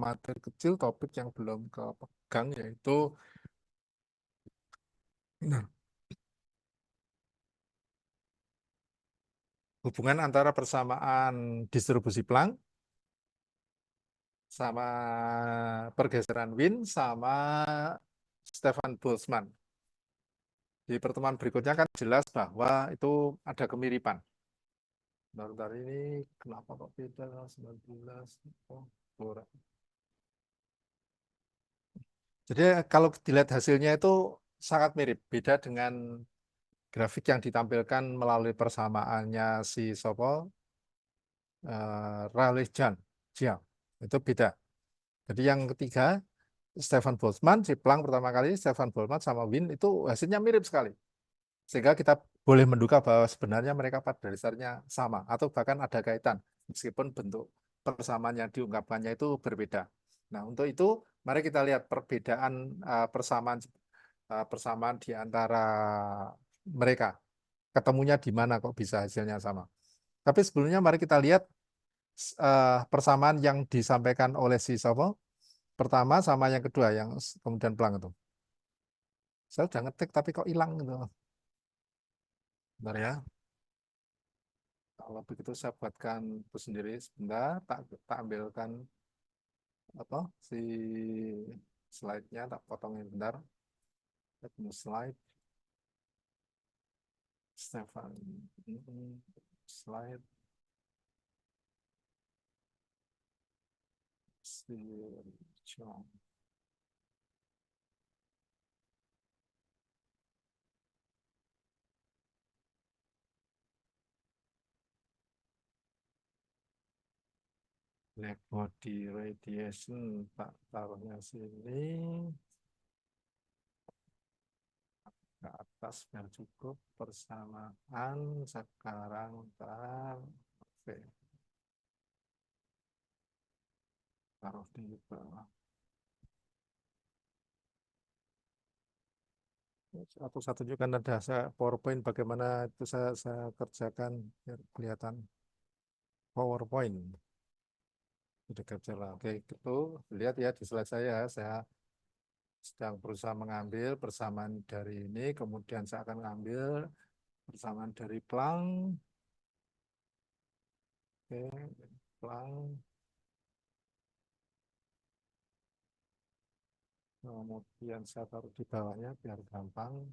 materi kecil, topik yang belum kepegang, yaitu nah, hubungan antara persamaan distribusi Planck sama pergeseran Wien sama Stefan Boltzmann. Di pertemuan berikutnya kan jelas bahwa itu ada kemiripan. Bentar ini kenapa kok beda 19? Oh, kurang. Jadi kalau dilihat hasilnya itu sangat mirip, beda dengan grafik yang ditampilkan melalui persamaannya si Sopo, Rayleigh-Jean. Itu beda. Jadi yang ketiga, Stefan Boltzmann, si Planck pertama kali, Stefan Boltzmann sama Wien itu hasilnya mirip sekali. Sehingga kita boleh menduga bahwa sebenarnya mereka pada dasarnya sama atau bahkan ada kaitan meskipun bentuk persamaan yang diungkapkannya itu berbeda. Nah, untuk itu mari kita lihat perbedaan persamaan di antara mereka. Ketemunya di mana kok bisa hasilnya sama. Tapi sebelumnya mari kita lihat persamaan yang disampaikan oleh si Sopo pertama sama yang kedua yang kemudian Planck itu. Saya udah ngetik tapi kok hilang gitu. Bentar ya. Kalau begitu saya buatkan itu sendiri sebentar, tak ambilkan apa si slide-nya, tak potongin bentar. New slide, Stefan, slide, si John. Black body radiation, tak taruhnya sini. Ke atas biar cukup persamaan sekarang oke. Taruh di bawah. Atau saya tunjukkan ada saya PowerPoint bagaimana itu saya kerjakan biar kelihatan PowerPoint. Sudah capture lah. Oke, itu lihat ya di slide saya sedang berusaha mengambil persamaan dari ini, kemudian saya akan mengambil persamaan dari Planck. Oke, Planck. Kemudian saya taruh di bawahnya biar gampang.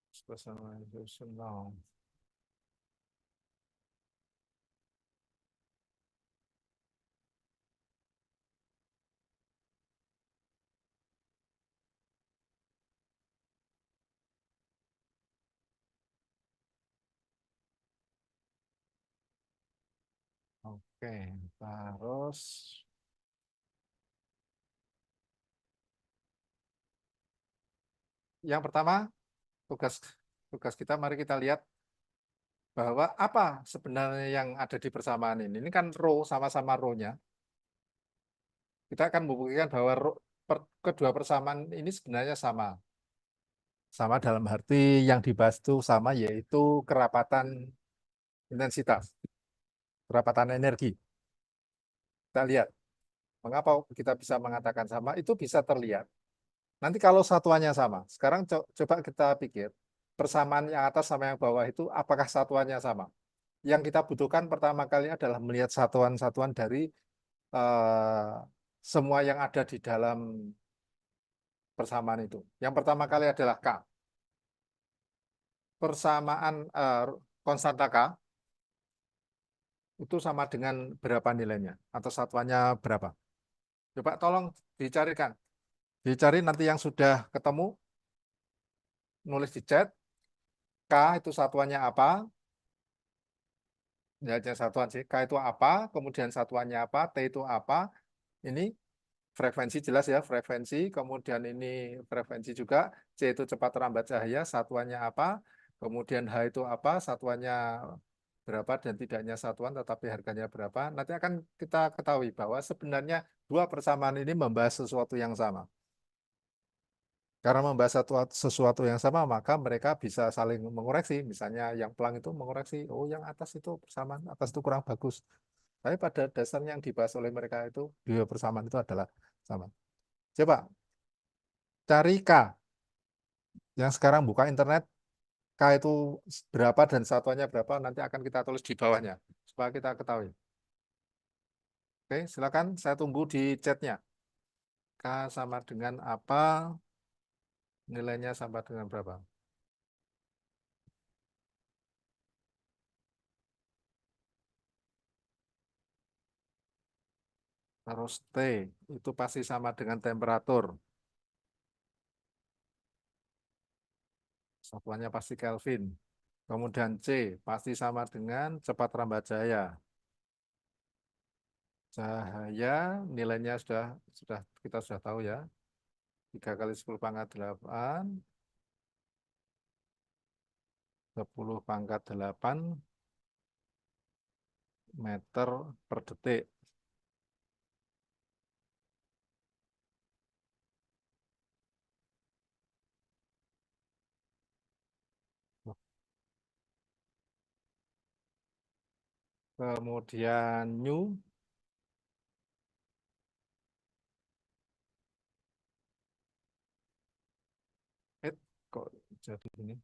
Specialization now. Oke, terus yang pertama tugas tugas kita mari kita lihat bahwa apa sebenarnya yang ada di persamaan ini. Ini kan row sama-sama row-nya. Kita akan membuktikan bahwa kedua persamaan ini sebenarnya sama. Sama dalam arti yang dibahas itu sama yaitu kerapatan intensitas, kerapatan energi. Kita lihat mengapa kita bisa mengatakan sama, itu bisa terlihat. Nanti kalau satuannya sama, sekarang coba kita pikir, persamaan yang atas sama yang bawah itu apakah satuannya sama? Yang kita butuhkan pertama kali adalah melihat satuan-satuan dari eh, semua yang ada di dalam persamaan itu. Yang pertama kali adalah K. Persamaan konstanta K itu sama dengan berapa nilainya? Atau satuannya berapa? Coba tolong dicarikan. Dicari nanti yang sudah ketemu, nulis di chat. K itu satuannya apa? Ya, aja satuan sih. K itu apa? Kemudian satuannya apa? T itu apa? Ini frekuensi jelas ya, frekuensi. Kemudian ini frekuensi juga. C itu cepat terambat cahaya, satuannya apa? Kemudian H itu apa? Satuannya berapa dan tidaknya satuan tetapi harganya berapa. Nanti akan kita ketahui bahwa sebenarnya dua persamaan ini membahas sesuatu yang sama. Karena membahas sesuatu yang sama, maka mereka bisa saling mengoreksi. Misalnya yang pelang itu mengoreksi, oh yang atas itu persamaan, atas itu kurang bagus. Tapi pada dasarnya yang dibahas oleh mereka itu, dua persamaan itu adalah sama. Coba cari K. Yang sekarang buka internet, K itu berapa dan satuannya berapa, nanti akan kita tulis di bawahnya. Supaya kita ketahui. Oke, silakan saya tunggu di chatnya. K sama dengan apa, nilainya sama dengan berapa. Terus T itu pasti sama dengan temperatur. Satuannya pasti Kelvin. Kemudian C pasti sama dengan cepat rambat cahaya. Cahaya nilainya sudah kita sudah tahu ya. 3 kali 10 pangkat 8, 10 pangkat 8 meter per detik. Kemudian new, kok jadi ini?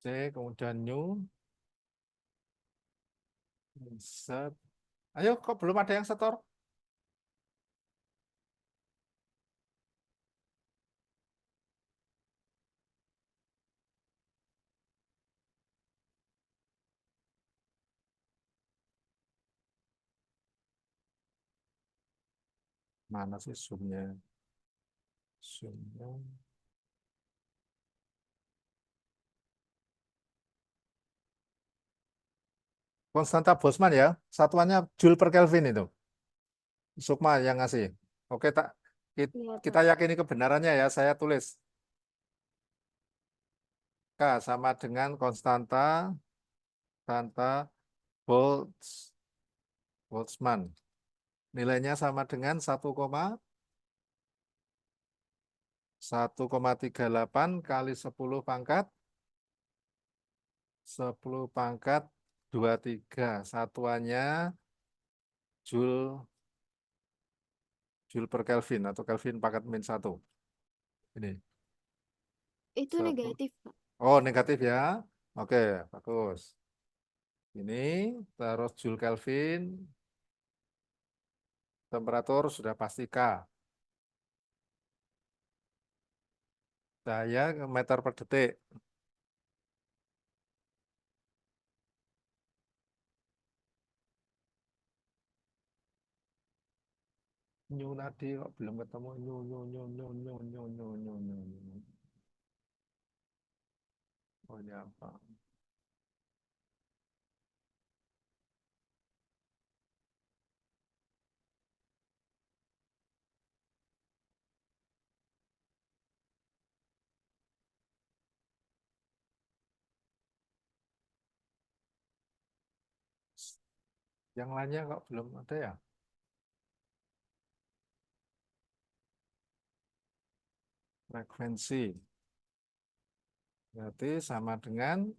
C, kemudian new, set. Ayo, kok belum ada yang setor? Mana sih zoomnya? Zoomnya. Konstanta Boltzmann ya, satuannya Joule per Kelvin itu. Sukma yang ngasih. Oke, tak Iya, kita Pak. yakini kebenarannya ya, saya tulis. K sama dengan konstanta konstanta Boltzmann. Nilainya sama dengan 1,38 kali 10 pangkat 23. Satuannya Joule Joule per Kelvin atau Kelvin pangkat min 1. Ini. Itu 10. negatif, Pak. Oh, negatif ya. Oke, bagus. Ini terus Joule Kelvin, temperatur sudah pasti K. Cahaya meter per detik. New tadi kok belum ketemu new. Oh ini apa? Yang lainnya kok belum ada ya? Frekuensi. Berarti sama dengan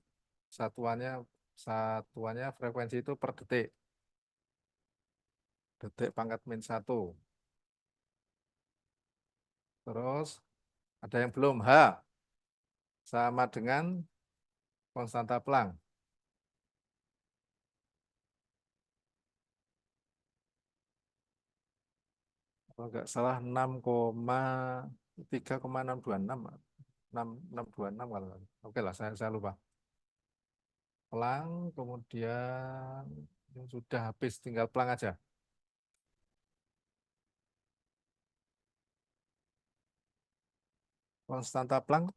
satuannya satuannya frekuensi itu per detik. Detik pangkat min 1. Terus ada yang belum. H sama dengan konstanta Planck. Kalau nggak salah 3,626. 6,626 kalau nggak salah. Oke lah, saya lupa. Planck, kemudian yang sudah habis tinggal Planck aja. Konstanta Planck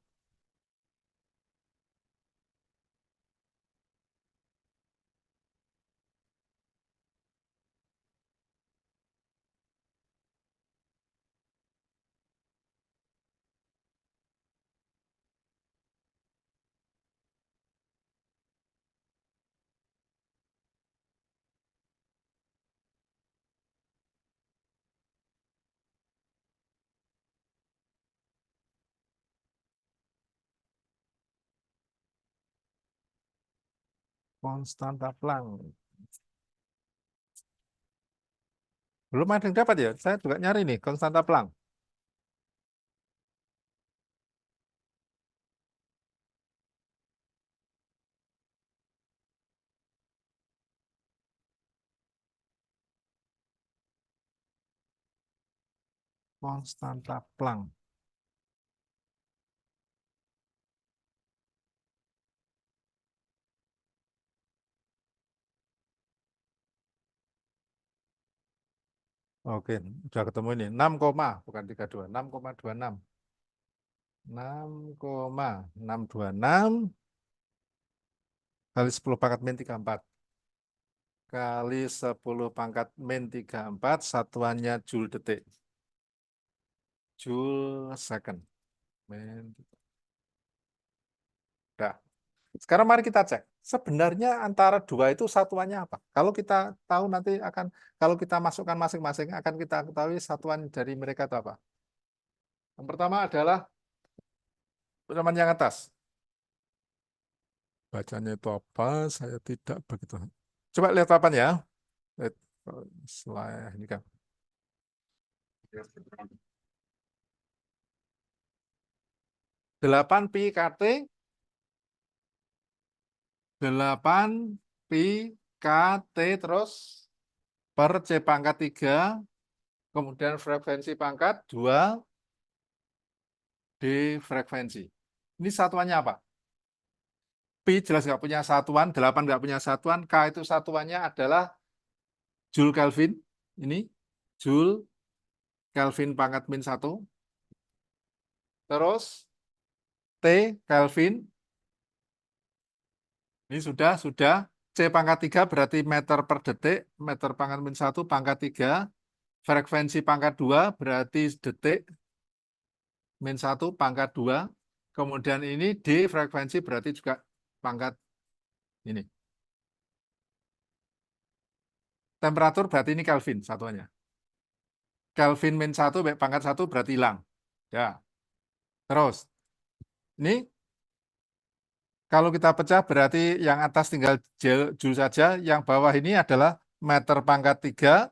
Konstanta Planck. Belum ada yang dapat ya? Saya juga nyari nih, konstanta Planck. Konstanta Planck. Oke, udah ketemu ini. 6, bukan 32, 6,26. 6,626 kali 10 pangkat min 34 kali 10 pangkat min 34, satuannya joule detik. Joule second. Nah, sekarang mari kita cek. Sebenarnya antara dua itu satuannya apa? Kalau kita tahu nanti akan, kalau kita masukkan masing-masing, akan kita ketahui satuan dari mereka itu apa. Yang pertama adalah persamaan yang atas. Bacanya itu apa? Saya tidak begitu. Coba lihat papan ya. Lihat, slide ini kan. 8 pi KT, 8 pi KT terus per C pangkat 3, kemudian frekuensi pangkat 2 D frekuensi. Ini satuannya apa? Pi jelas nggak punya satuan, 8 nggak punya satuan, K itu satuannya adalah Joule Kelvin. Ini Joule Kelvin pangkat min 1. Terus T Kelvin. Ini sudah. C pangkat 3 berarti meter per detik, meter pangkat min 1 pangkat 3. Frekuensi pangkat 2 berarti detik, min 1 pangkat 2. Kemudian ini D frekuensi berarti juga pangkat ini. Temperatur berarti ini Kelvin satuannya. Kelvin min 1 pangkat 1 berarti hilang. Ya. Terus, ini kalau kita pecah berarti yang atas tinggal Joule saja, yang bawah ini adalah meter pangkat 3,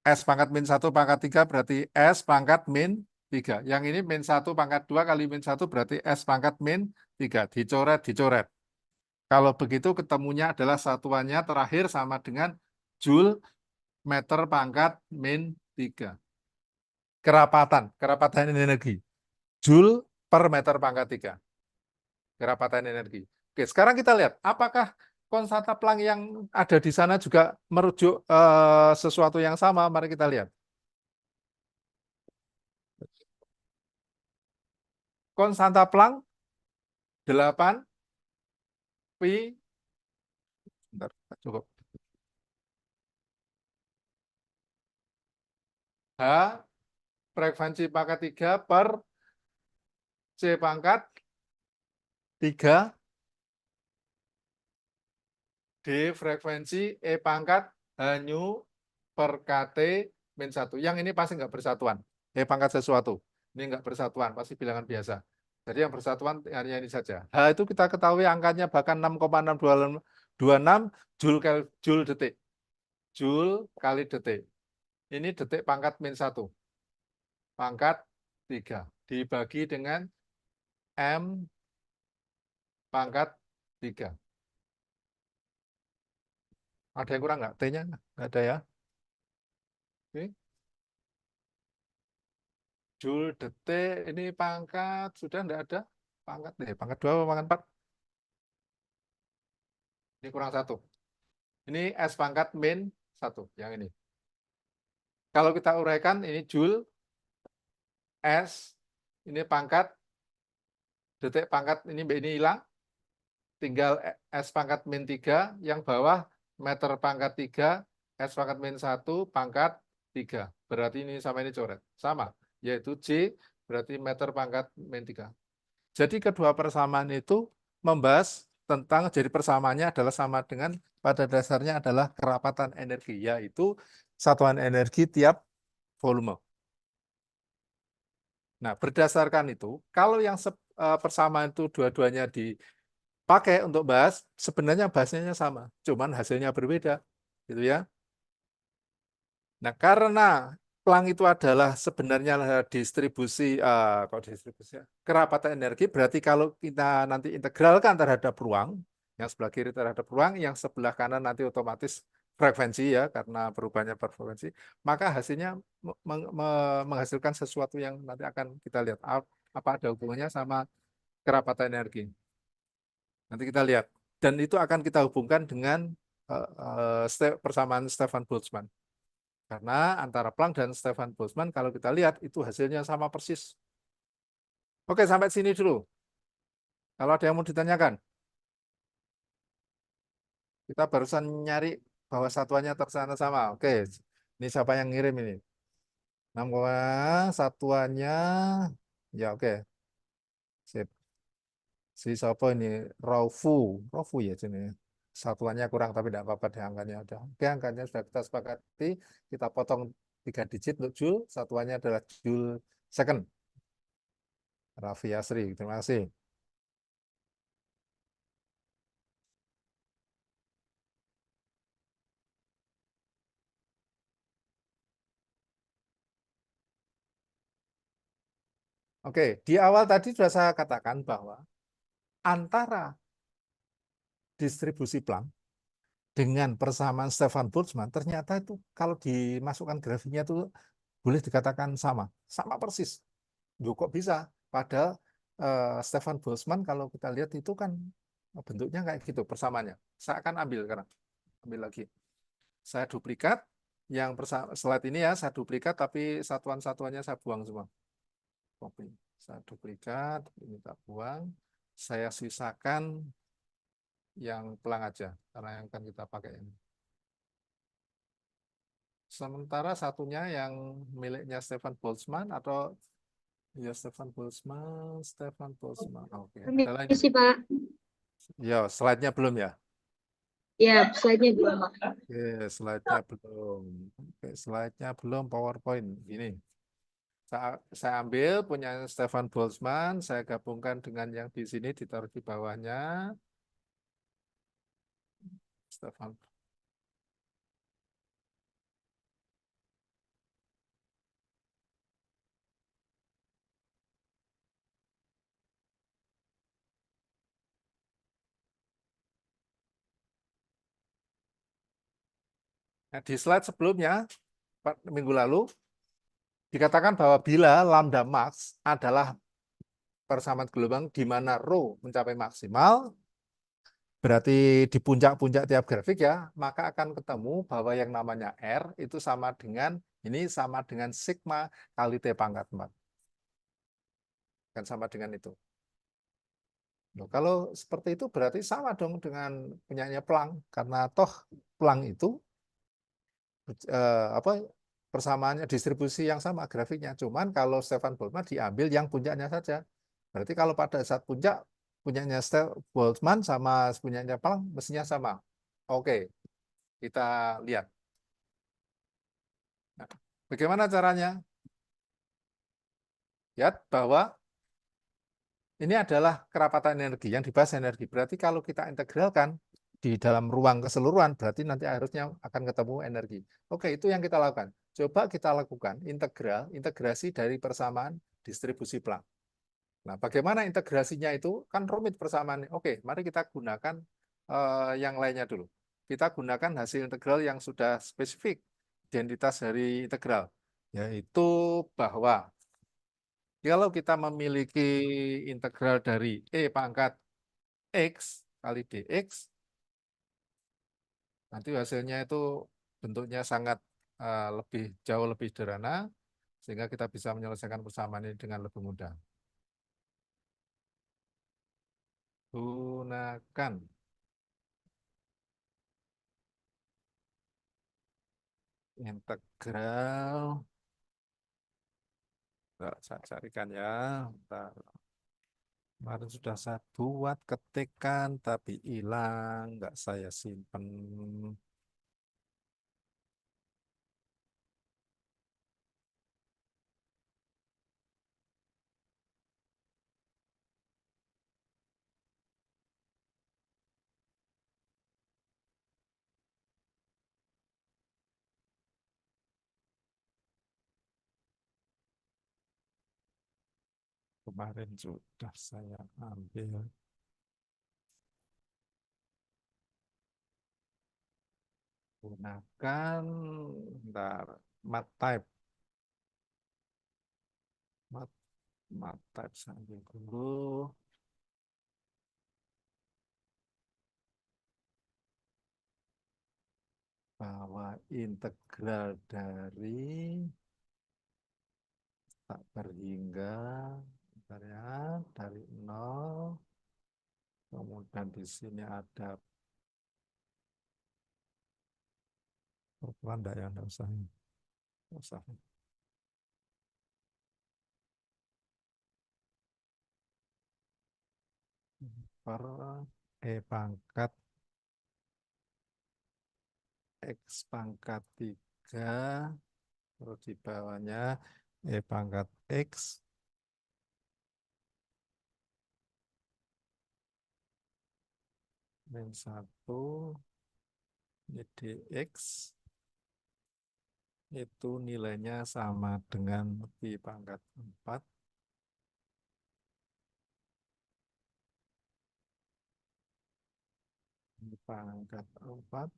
S pangkat min 1 pangkat 3 berarti S pangkat min 3. Yang ini min 1 pangkat 2 kali min 1 berarti S pangkat min 3. Dicoret. Kalau begitu ketemunya adalah satuannya terakhir sama dengan Joule meter pangkat min 3. Kerapatan energi. Joule per meter pangkat 3. Kerapatan energi. Oke, sekarang kita lihat apakah konstanta Planck yang ada di sana juga merujuk sesuatu yang sama. Mari kita lihat. Konstanta Planck 8 pi, bentar, cukup. H frekuensi pangkat 3 per C pangkat 3 D frekuensi E pangkat H-nu per KT min 1. Yang ini pasti nggak bersatuan. E pangkat sesuatu. Ini nggak bersatuan, pasti bilangan biasa. Jadi yang bersatuan hanya ini saja. H itu kita ketahui angkanya bahkan 6,626 Joule detik. Joule kali detik. Ini detik pangkat min 1. Pangkat 3. Dibagi dengan M pangkat 3. Ada yang kurang nggak? T-nya? Nggak ada ya? Oke. Joule detik ini pangkat sudah nggak ada? Pangkat deh, pangkat 2 pangkat 4. Ini kurang 1. Ini S pangkat min 1 yang ini. Kalau kita uraikan ini Joule S ini pangkat detik pangkat ini hilang. Tinggal S pangkat min 3 yang bawah meter pangkat 3 S pangkat min 1 pangkat 3. Berarti ini sama ini coret. Sama, yaitu J berarti meter pangkat min 3. Jadi kedua persamaan itu membahas tentang, jadi persamaannya adalah sama dengan pada dasarnya adalah kerapatan energi, yaitu satuan energi tiap volume. Nah, berdasarkan itu, kalau yang persamaan itu dua-duanya pakai untuk bahas, sebenarnya bahasanya sama, cuman hasilnya berbeda, gitu ya. Nah, karena Planck itu adalah sebenarnya distribusi, kok distribusi, ya, kerapatan energi, berarti kalau kita nanti integralkan terhadap ruang, yang sebelah kiri terhadap ruang, yang sebelah kanan nanti otomatis frekuensi ya, karena perubahannya berfrekuensi, maka hasilnya menghasilkan sesuatu yang nanti akan kita lihat apa ada hubungannya sama kerapatan energi. Nanti kita lihat. Dan itu akan kita hubungkan dengan persamaan Stefan Boltzmann. Karena antara Planck dan Stefan Boltzmann kalau kita lihat itu hasilnya sama persis. Oke, sampai sini dulu. Kalau ada yang mau ditanyakan, kita barusan nyari bahwa satuannya tersana sama. Oke, ini siapa yang ngirim ini? 6, satuannya, ya oke. Sip. Si siapa ini? Raufu. Raufu ya sini. Satuannya kurang tapi tidak apa-apa deh angkanya udah. Oke, angkanya sudah kita sepakati. Kita potong 3 digit untuk Joule. Satuannya adalah Joule second. Raffi Asri, terima kasih. Oke, di awal tadi sudah saya katakan bahwa antara distribusi Planck dengan persamaan Stefan Boltzmann ternyata itu kalau dimasukkan grafiknya itu boleh dikatakan sama, sama persis. Loh, kok bisa? Padahal Stefan Boltzmann kalau kita lihat itu kan bentuknya kayak gitu persamaannya. Saya akan ambil sekarang, ambil lagi. Saya duplikat yang slide ini ya, saya duplikat tapi satuan-satuannya saya buang semua. Copy. Saya duplikat, ini tak buang. Saya sisakan yang pelang aja, karena yang akan kita pakai ini. Sementara satunya yang miliknya Stefan Boltzmann atau ya Stefan Boltzmann. Oke, ada lagi. Permisi, Pak. Ya, slide-nya belum ya? Ya, slide-nya belum, Pak. Oke, slide-nya belum. Oke, slide-nya belum PowerPoint. Ini. Saya ambil punya Stefan Boltzmann, saya gabungkan dengan yang di sini ditaruh di bawahnya. Stefan. Nah, di slide sebelumnya, minggu lalu, dikatakan bahwa bila lambda max adalah persamaan gelombang di mana rho mencapai maksimal, berarti di puncak-puncak tiap grafik ya, maka akan ketemu bahwa yang namanya R itu sama dengan, ini sama dengan sigma kali T pangkat 4. Kan sama dengan itu. Loh, kalau seperti itu berarti sama dong dengan punyanya Planck. Karena toh Planck itu apa persamaannya distribusi yang sama grafiknya. Cuman kalau Stefan Boltzmann diambil yang puncaknya saja. Berarti kalau pada saat puncak punyanya Boltzmann sama punyanya Planck mestinya sama. Oke, kita lihat. Nah, bagaimana caranya? Lihat bahwa ini adalah kerapatan energi yang dibahas energi. Berarti kalau kita integralkan di dalam ruang keseluruhan, berarti nanti harusnya akan ketemu energi. Oke, itu yang kita lakukan. Coba kita lakukan integrasi dari persamaan distribusi Planck. Nah, bagaimana integrasinya itu? Kan rumit persamaannya. Oke, mari kita gunakan yang lainnya dulu. Kita gunakan hasil integral yang sudah spesifik, identitas dari integral, yaitu bahwa kalau kita memiliki integral dari E pangkat X kali dx, nanti hasilnya itu bentuknya sangat jauh lebih sederhana, sehingga kita bisa menyelesaikan persamaan ini dengan lebih mudah. Gunakan integral, saya carikan ya. Bentar. Kemarin sudah saya buat ketikan, tapi hilang, nggak saya simpen. Kemarin sudah saya ambil. Gunakan bentar, mat type. Mat type saya ambil dulu. Bahwa integral dari tak berhingga bentar ya, dari 0, kemudian di sini ada pelan enggak ya, enggak usah. Enggak usah. Per pangkat X pangkat 3, terus di bawahnya pangkat X min 1 ini dx itu nilainya sama dengan pi pangkat 4 pangkat 4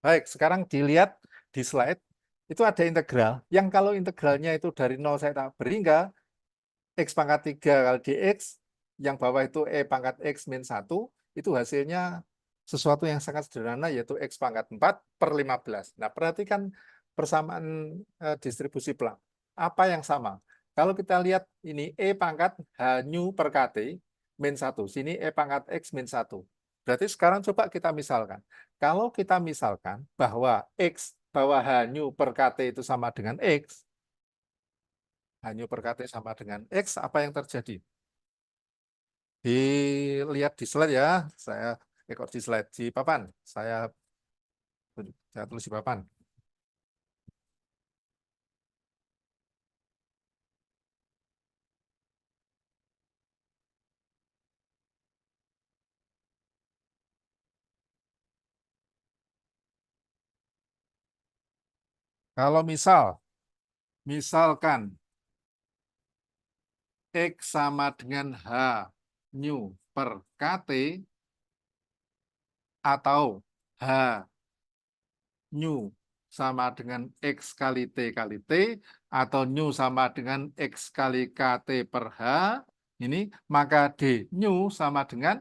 Baik, sekarang dilihat di slide, itu ada integral, yang kalau integralnya itu dari 0 saya tak berhingga, X pangkat 3 kali dx, yang bawah itu pangkat X min 1, itu hasilnya sesuatu yang sangat sederhana, yaitu X pangkat 4 per 15. Nah, perhatikan persamaan distribusi Planck. Apa yang sama? Kalau kita lihat ini pangkat H nu per KT min 1, sini pangkat X min 1. Berarti sekarang coba kita misalkan. Kalau kita misalkan bahwa X bahwa H nu per KT itu sama dengan X, H nu per KT sama dengan X, apa yang terjadi? Dilihat di slide ya, saya rekod di slide di papan, saya tulis di papan. Kalau misalkan X sama dengan H nu per KT atau H nu sama dengan X kali T kali T atau nu sama dengan X kali KT per H, ini maka D nu sama dengan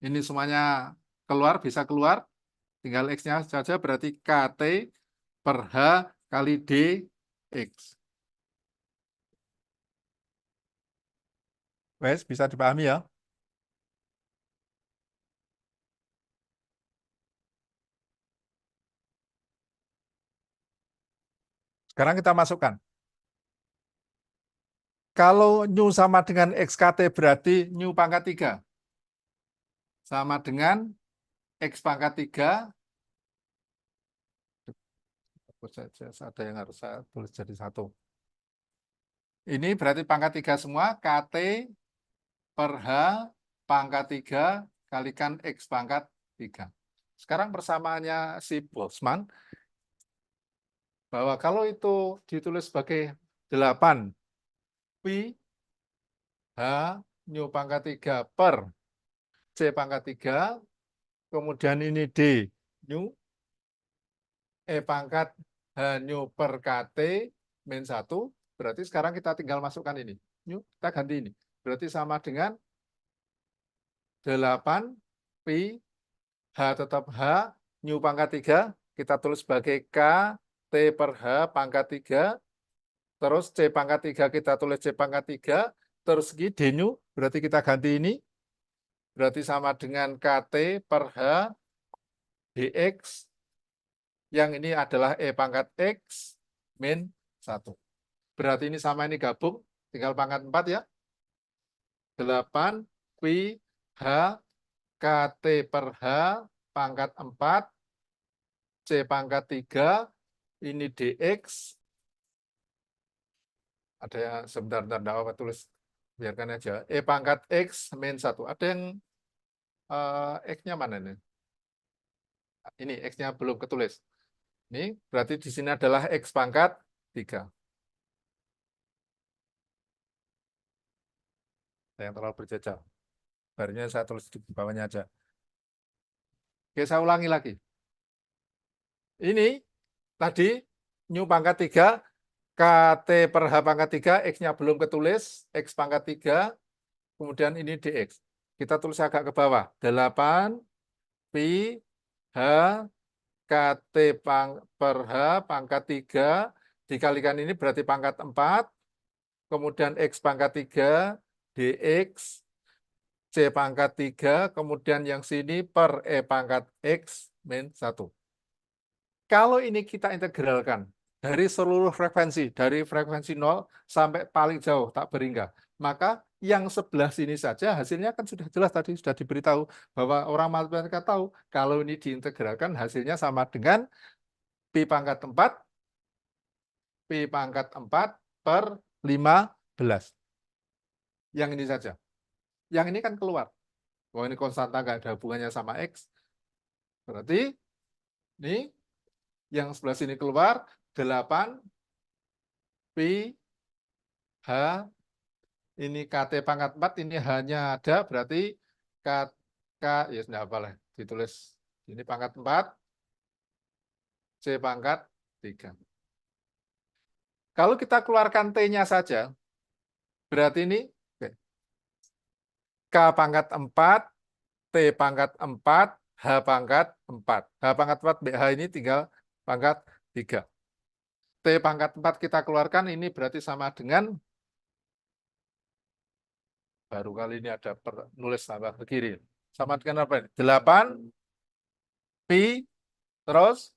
ini semuanya keluar, bisa keluar, tinggal X-nya saja, berarti KT per H kali DX. Wes, bisa dipahami ya? Sekarang kita masukkan. Kalau nu sama dengan XKT berarti nu pangkat 3. Sama dengan X pangkat 3. Ada yang harus saya tulis jadi satu. Ini berarti pangkat 3 semua, KT per H pangkat 3 kalikan X pangkat 3. Sekarang persamaannya si Boltzmann, bahwa kalau itu ditulis sebagai 8 pi H nu pangkat 3 per C pangkat 3, kemudian ini D nu pangkat H nu per KT min 1, berarti sekarang kita tinggal masukkan ini. Nu, kita ganti ini. Berarti sama dengan 8 pi H tetap H, nu pangkat 3, kita tulis sebagai K T per H pangkat 3, terus C pangkat 3 kita tulis C pangkat 3, terus D nu, berarti kita ganti ini, berarti sama dengan KT per H dx, yang ini adalah pangkat X min 1. Berarti ini sama ini gabung, tinggal pangkat 4 ya. 8 pi H, KT per H, pangkat 4, C pangkat 3, ini DX, ada yang sebentar, enggak apa tulis, biarkan aja. E pangkat X min 1. Ada yang X-nya mana ini? Ini X-nya belum ketulis. Ini berarti di sini adalah X pangkat 3. Yang terlalu berjajal. Barunya saya tulis di bawahnya aja. Oke, saya ulangi lagi. Ini tadi new pangkat 3, KT per H pangkat 3, X-nya belum ketulis, X pangkat 3, kemudian ini DX. Kita tulis agak ke bawah. 8 pi H KT per H pangkat 3 dikalikan ini berarti pangkat 4, kemudian X pangkat 3, DX, C pangkat 3, kemudian yang sini per E pangkat X min 1. Kalau ini kita integralkan dari seluruh frekuensi, dari frekuensi 0 sampai paling jauh tak berhingga, maka yang sebelah sini saja hasilnya kan sudah jelas tadi, sudah diberitahu bahwa orang matematika tahu kalau ini diintegralkan hasilnya sama dengan Pi pangkat 4, Pi pangkat 4 per 15. Yang ini saja. Yang ini kan keluar. Kalau ini konstanta nggak ada hubungannya sama X, berarti ini yang sebelah sini keluar 8 Pi H, ini KT pangkat 4, ini hanya ada berarti K, ya sudah apalah, ditulis ini pangkat 4, C pangkat 3. Kalau kita keluarkan T-nya saja, berarti ini K pangkat 4, T pangkat 4, H pangkat 4. H pangkat 4, BH ini tinggal pangkat 3. T pangkat 4 kita keluarkan, ini berarti sama dengan, baru kali ini ada nulis tambah ke kiri. Sama dengan apa ini? 8 Pi, terus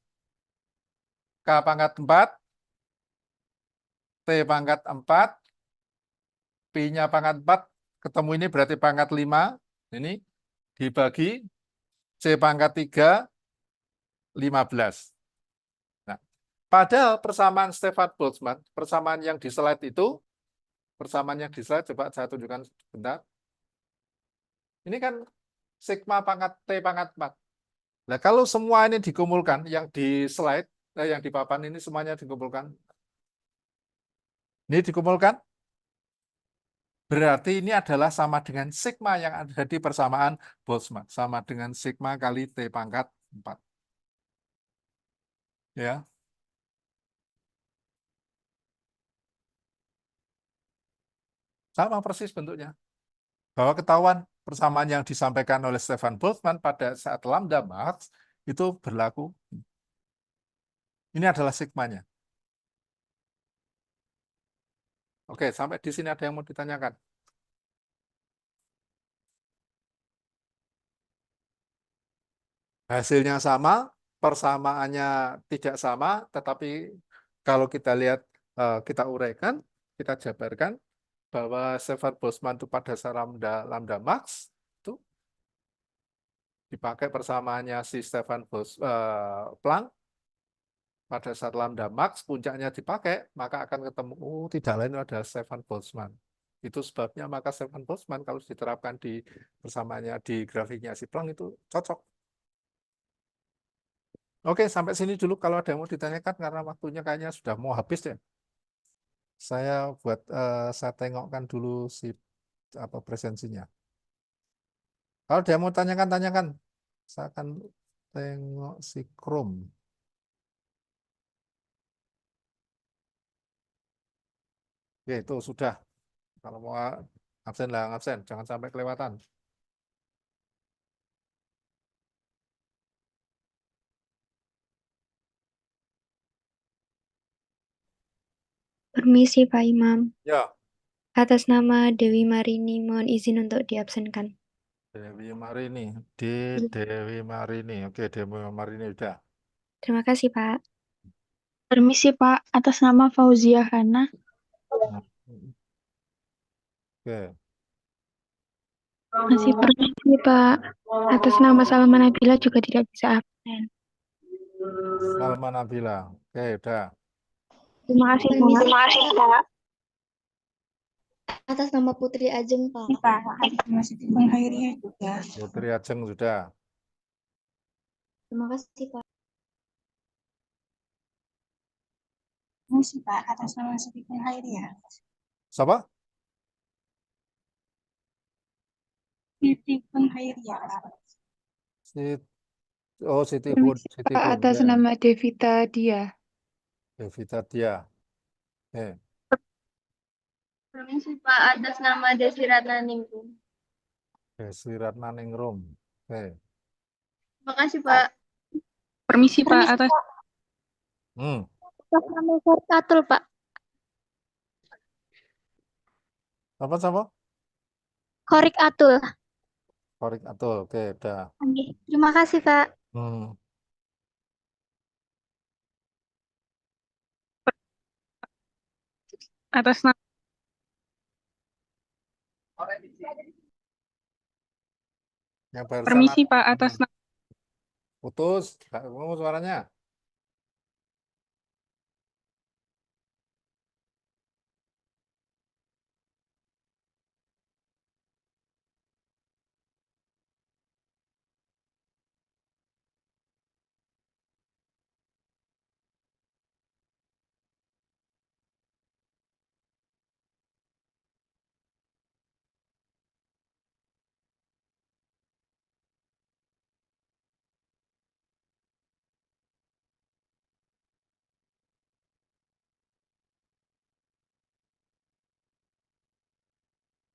K pangkat 4, T pangkat 4, Pi-nya pangkat 4, ketemu ini berarti pangkat 5, ini dibagi C pangkat 3, 15. Nah, padahal persamaan Stefan Boltzmann, persamaan yang di slide itu, persamaan yang di slide, coba saya tunjukkan sebentar. Ini kan sigma pangkat T pangkat 4. Nah, kalau semua ini dikumpulkan, yang di slide, yang di papan ini semuanya dikumpulkan. Ini dikumpulkan, berarti ini adalah sama dengan sigma yang ada di persamaan Boltzmann. Sama dengan sigma kali T pangkat 4. Ya. Sama persis bentuknya. Bahwa ketahuan persamaan yang disampaikan oleh Stefan Boltzmann pada saat lambda max itu berlaku. Ini adalah sigmanya. Oke, sampai di sini ada yang mau ditanyakan? Hasilnya sama, persamaannya tidak sama, tetapi kalau kita lihat, kita uraikan, kita jabarkan bahwa Stefan Boltzmann itu pada saat lambda max itu dipakai persamaannya si Stefan Planck. Pada saat lambda max puncaknya dipakai, maka akan ketemu tidak lain adalah Stefan Boltzmann. Itu sebabnya maka Stefan Boltzmann kalau diterapkan di persamaannya di grafiknya si Planck itu cocok. Oke, sampai sini dulu kalau ada yang mau ditanyakan karena waktunya kayaknya sudah mau habis ya. Saya tengokkan dulu si apa presensinya. Kalau ada yang mau tanyakan. Saya akan tengok si Chrome. Ya itu sudah. Kalau mau absen lah absen, jangan sampai kelewatan. Permisi Pak Imam, Ya, atas nama Dewi Marini mohon izin untuk diabsenkan. Dewi Marini, Dewi Marini. Oke, Dewi Marini udah. Terima kasih Pak. Permisi Pak, atas nama Fauzia Hana. Nah, oke. Masih permisi, Pak. Atas nama Salma Nabila juga tidak bisa absen. Salma Nabila. Oke, udah. Terima kasih, Permisi, Pak. atas nama Putri Ajeng, Pak. Ini, Pak. Atas nama Siti Khairiyah juga. Putri Ajeng sudah. Terima kasih, Pak. Permisi, Pak. Atas nama Siti Khairiyah. Siapa? Siti Khairiyah, Pak. Oh, Siti Pun. Permisi, Siti Pak, Pun. atas Ya. nama Devita Dia. Devita Dia. Oke. Permisi, Pak, atas nama Desi Ratnaningrum. Desi Ratnaningrum. Oke. Terima kasih, Pak. Permisi, Pak. Atas Hmm. nama Khorik Atul, Pak. Apa? Khorik Atul. Korik Atul. Oke, udah. Terima kasih, Pak. Hmm. atas nama Yang barusan Permisi, Pak. Atas nama putus. Nggak ketemu suaranya.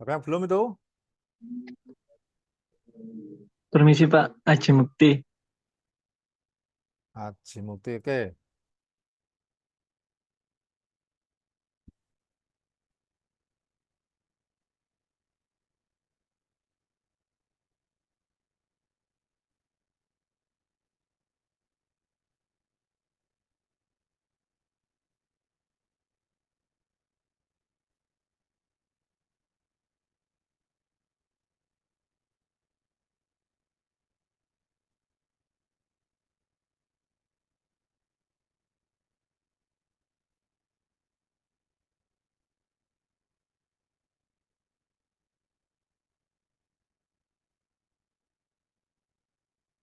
Oke, belum itu? Permisi Pak, Haji Mukti. Haji Mukti. Oke.